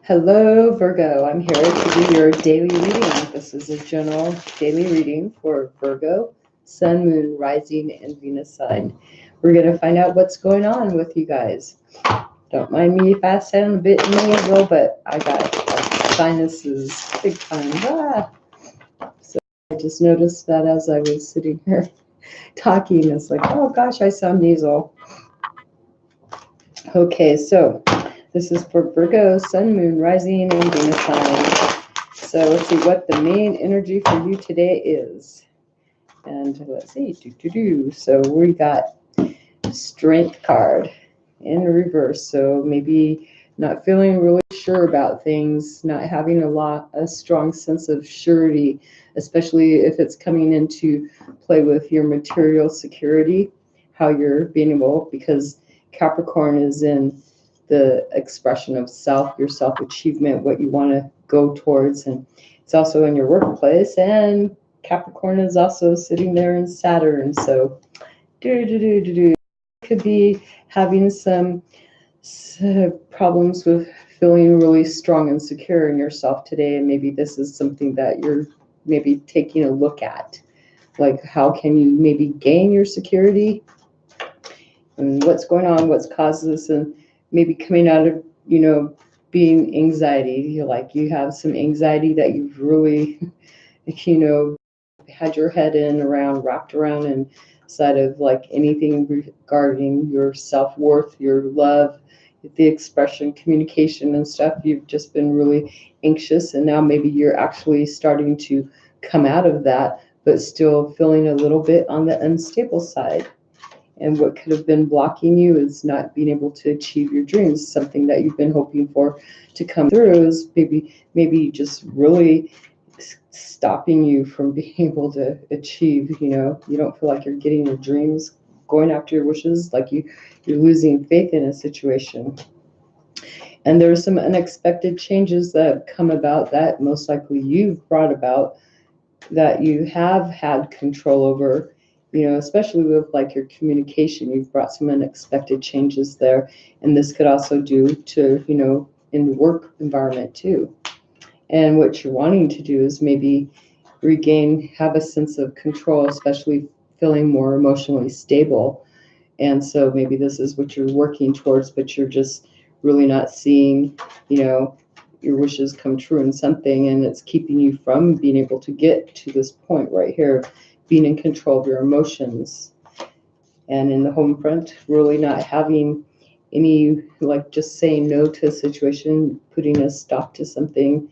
Hello, Virgo. I'm here to do your daily reading. This is a general daily reading for Virgo, Sun, Moon, Rising, and Venus sign. We're going to find out what's going on with you guys. Don't mind me if I sound a bit nasal, but I got sinuses big time. So I just noticed that as I was sitting here talking, it's like, oh gosh, I sound nasal. Okay, so this is for Virgo, Sun, Moon, Rising, and Venus sign. So let's see what the main energy for you today is. And let's see, So we got Strength card in reverse. So maybe not feeling really sure about things, not having a strong sense of surety, especially if it's coming into play with your material security, how you're being able, because Capricorn is in the expression of self, your self-achievement, what you want to go towards. And it's also in your workplace. And Capricorn is also sitting there in Saturn. So could be having some problems with feeling really strong and secure in yourself today. And maybe this is something that you're maybe taking a look at. Like, how can you maybe gain your security? And what's going on, what's caused this, and maybe coming out of, being anxiety. You have some anxiety that you've really, had your head wrapped around inside of like anything regarding your self-worth, your love, the expression, communication and stuff. You've just been really anxious, and now maybe you're actually starting to come out of that, but still feeling a little bit on the unstable side. And what could have been blocking you is not being able to achieve your dreams. Something that you've been hoping for to come through is maybe just really stopping you from being able to achieve. You don't feel like you're getting your dreams, going after your wishes, like you're losing faith in a situation. And there are some unexpected changes that have come about that most likely you've brought about, that you have had control over, especially with like your communication. You've brought some unexpected changes there. And this could also do to, in the work environment too. And what you're wanting to do is maybe have a sense of control, especially feeling more emotionally stable. And so maybe this is what you're working towards, but you're just really not seeing, your wishes come true in something, and it's keeping you from being able to get to this point right here, being in control of your emotions. And in the home front, really not having any, like, just saying no to a situation, putting a stop to something.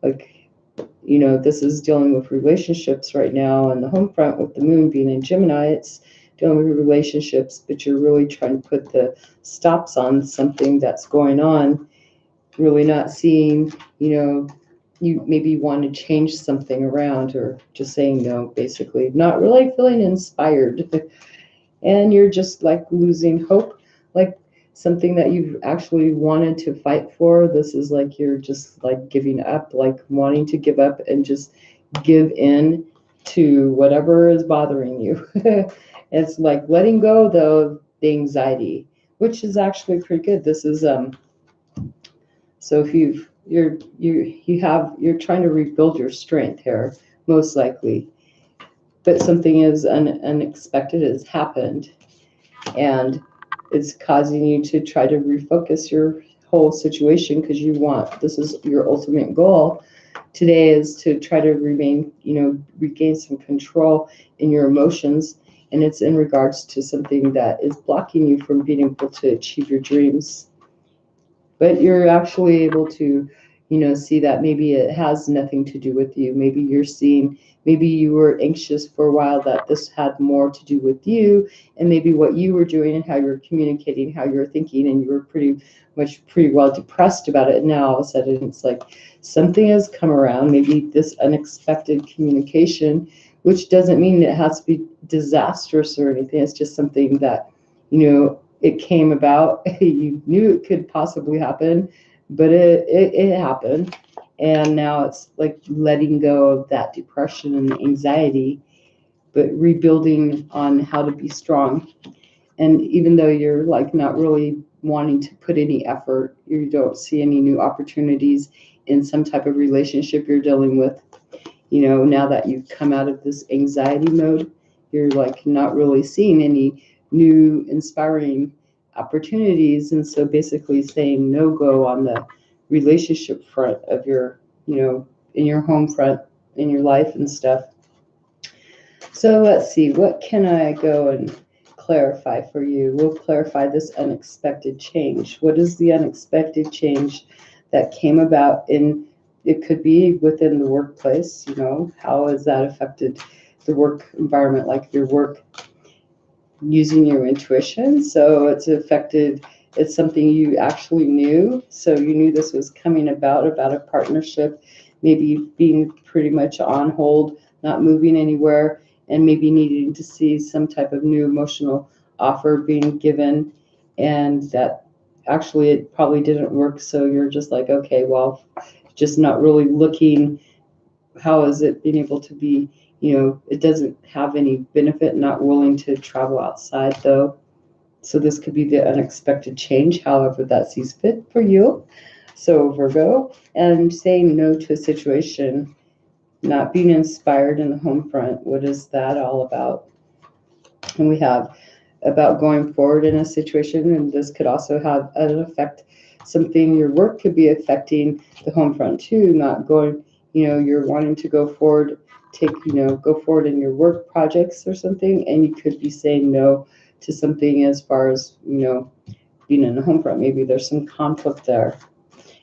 Like, this is dealing with relationships right now. And the home front, with the moon being in Gemini, it's dealing with relationships, but you're really trying to put the stops on something that's going on, really not seeing, you maybe want to change something around, or just saying no, basically not really feeling inspired. And you're just like losing hope, like something that you've actually wanted to fight for. This is like you're just like giving up, like wanting to give up and just give in to whatever is bothering you. It's like letting go though of the anxiety, which is actually pretty good. This is so if you're trying to rebuild your strength here, most likely, but something is unexpected has happened, and it's causing you to try to refocus your whole situation, because this is your ultimate goal today, is to try to regain some control in your emotions. And it's in regards to something that is blocking you from being able to achieve your dreams. But you're actually able to, see that maybe it has nothing to do with you. Maybe you were anxious for a while, that this had more to do with you, and maybe what you were doing and how you were communicating, how you were thinking, and you were pretty well depressed about it. And now all of a sudden it's like something has come around, maybe this unexpected communication, which doesn't mean it has to be disastrous or anything. It's just something that, it came about. You knew it could possibly happen, but it happened. And now it's like letting go of that depression and anxiety, but rebuilding on how to be strong. And even though you're like not really wanting to put any effort. You don't see any new opportunities in some type of relationship you're dealing with. Now that you've come out of this anxiety mode, you're like not really seeing any new inspiring opportunities. And so basically saying no go on the relationship front of your, in your home front, in your life and stuff. So let's see, what can I go and clarify for you? We'll clarify this unexpected change. What is the unexpected change that came about it could be within the workplace, how has that affected the work environment, like your work using your intuition? So it's something you actually knew. So you knew this was coming about a partnership, maybe being pretty much on hold, not moving anywhere, and maybe needing to see some type of new emotional offer being given. And that actually it probably didn't work. So you're just like, okay, well, just not really looking, how is it being able to be, it doesn't have any benefit, not willing to travel outside though. So this could be the unexpected change, however that sees fit for you. So Virgo, and saying no to a situation, not being inspired in the home front, what is that all about? And we have about going forward in a situation, and this could also have an effect, something your work could be affecting the home front too, not going, you're wanting to go forward, go forward in your work projects or something, and you could be saying no to something as far as, being in the home front. Maybe there's some conflict there.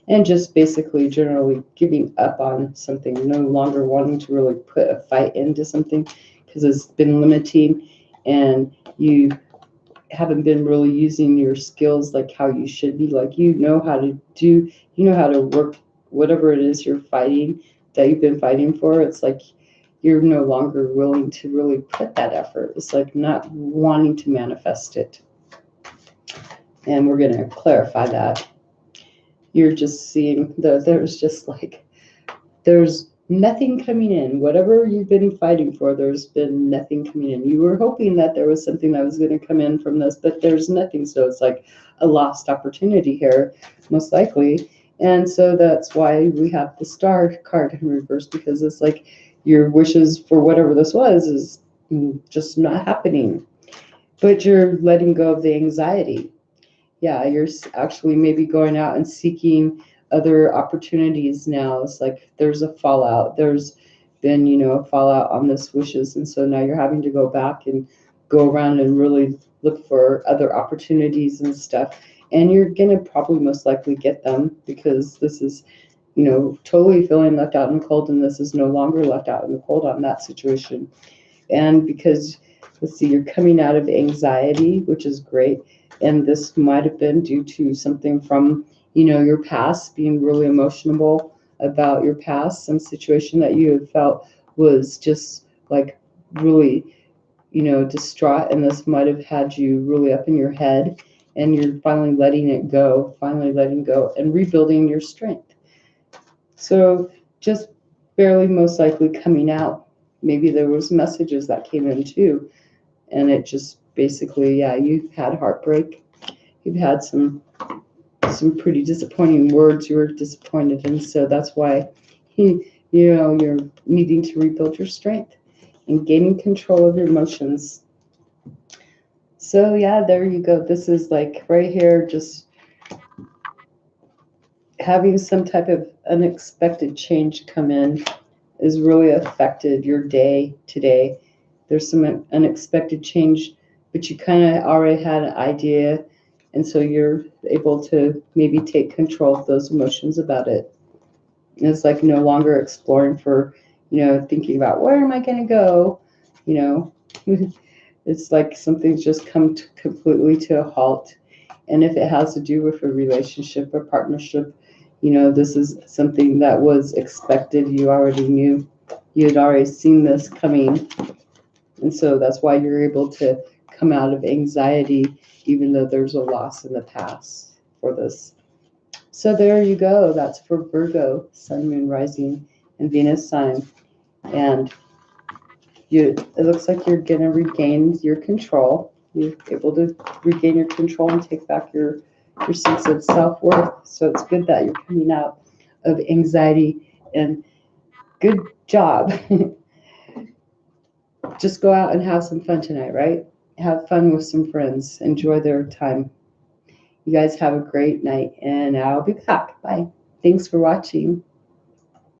And just basically generally giving up on something, no longer wanting to really put a fight into something because it's been limiting and you haven't been really using your skills like how you should be. Like how to work whatever it is you're fighting, that you've been fighting for. It's like you're no longer willing to really put that effort. It's like not wanting to manifest it. And we're going to clarify that. You're just seeing there's nothing coming in. Whatever you've been fighting for, there's been nothing coming in. You were hoping that there was something that was going to come in from this, but there's nothing. So it's like a lost opportunity here, most likely. And so that's why we have the Star card in reverse, because it's like your wishes for whatever this was is just not happening. But you're letting go of the anxiety. Yeah, you're actually maybe going out and seeking other opportunities now. It's like there's a fallout. There's been, a fallout on this wishes. And so now you're having to go back and go around and really look for other opportunities and stuff. And you're going to probably most likely get them because this is, totally feeling left out in the cold. And this is no longer left out in the cold on that situation. And because, let's see, you're coming out of anxiety, which is great. And this might have been due to something from, your past, being really emotional about your past, some situation that you have felt was just like really, distraught. And this might have had you really up in your head, and you're finally letting go and rebuilding your strength. So just barely most likely coming out. Maybe there was messages that came in too. And it just basically, yeah, you've had heartbreak. You've had some pretty disappointing words you were disappointed in. So that's why you're needing to rebuild your strength and gaining control of your emotions. So yeah, there you go. This is like right here, just having some type of unexpected change come in has really affected your day today. There's some unexpected change, but you kind of already had an idea, and so you're able to maybe take control of those emotions about it. And it's like no longer exploring for, thinking about where am I going to go, it's like something's just come completely to a halt. And if it has to do with a relationship or partnership, this is something that was expected. You already knew, you had already seen this coming. And so that's why you're able to come out of anxiety, even though there's a loss in the past for this. So there you go. That's for Virgo, Sun, Moon, Rising, and Venus sign. And it looks like you're going to regain your control. You're able to regain your control and take back your your sense of self-worth. So it's good that you're coming out of anxiety, and good job. Just go out and have some fun tonight, right? Have fun with some friends. Enjoy their time. You guys have a great night, and I'll be back. Bye. Thanks for watching.